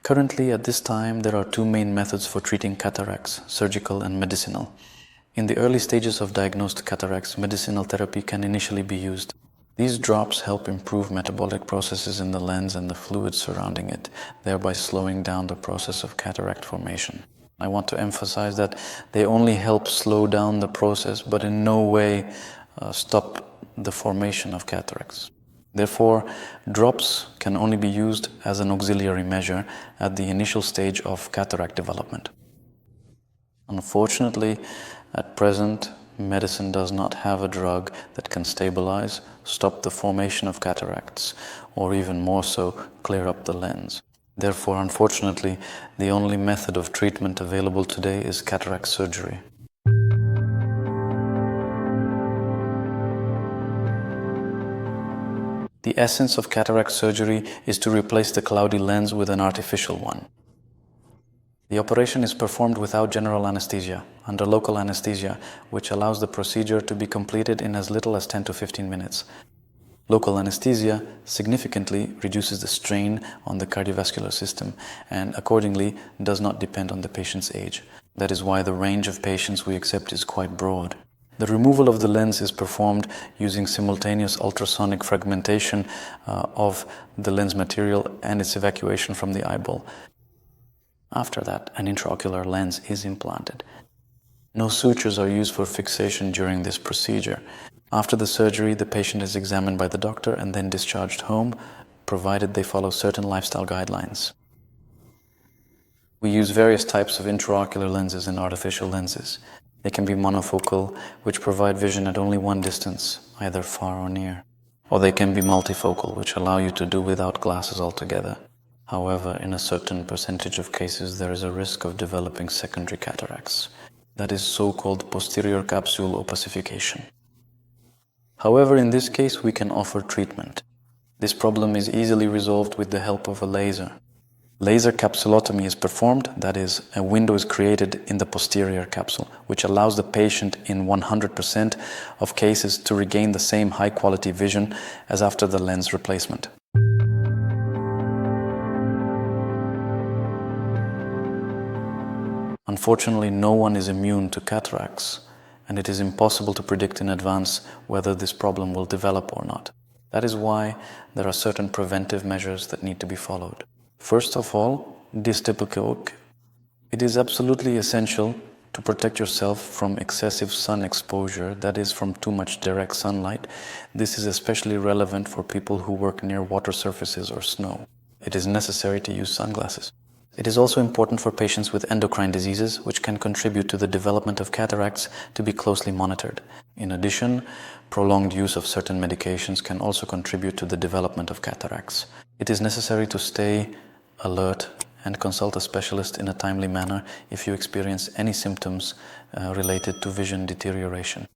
Currently, at this time, there are two main methods for treating cataracts, surgical and medicinal. In the early stages of diagnosed cataracts, medicinal therapy can initially be used. These drops help improve metabolic processes in the lens and the fluids surrounding it, thereby slowing down the process of cataract formation. I want to emphasize that they only help slow down the process, but in no way stop the formation of cataracts. Therefore, drops can only be used as an auxiliary measure at the initial stage of cataract development. Unfortunately, at present, medicine does not have a drug that can stabilize, stop the formation of cataracts, or even more so, clear up the lens. Therefore, unfortunately, the only method of treatment available today is cataract surgery. The essence of cataract surgery is to replace the cloudy lens with an artificial one. The operation is performed without general anesthesia, under local anesthesia, which allows the procedure to be completed in as little as 10 to 15 minutes. Local anesthesia significantly reduces the strain on the cardiovascular system and accordingly does not depend on the patient's age. That is why the range of patients we accept is quite broad. The removal of the lens is performed using simultaneous ultrasonic fragmentation of the lens material and its evacuation from the eyeball. After that, an intraocular lens is implanted. No sutures are used for fixation during this procedure. After the surgery, the patient is examined by the doctor and then discharged home, provided they follow certain lifestyle guidelines. We use various types of intraocular lenses and artificial lenses. They can be monofocal, which provide vision at only one distance, either far or near. Or they can be multifocal, which allow you to do without glasses altogether. However, in a certain percentage of cases, there is a risk of developing secondary cataracts. That is so-called posterior capsule opacification. However, in this case, we can offer treatment. This problem is easily resolved with the help of a laser. Laser capsulotomy is performed, that is, a window is created in the posterior capsule, which allows the patient in 100% of cases to regain the same high-quality vision as after the lens replacement. Unfortunately, no one is immune to cataracts, and it is impossible to predict in advance whether this problem will develop or not. That is why there are certain preventive measures that need to be followed. First of all, it is absolutely essential to protect yourself from excessive sun exposure, that is, from too much direct sunlight. This is especially relevant for people who work near water surfaces or snow. It is necessary to use sunglasses. It is also important for patients with endocrine diseases, which can contribute to the development of cataracts, to be closely monitored. In addition, prolonged use of certain medications can also contribute to the development of cataracts. It is necessary to stay alert and consult a specialist in a timely manner if you experience any symptoms related to vision deterioration.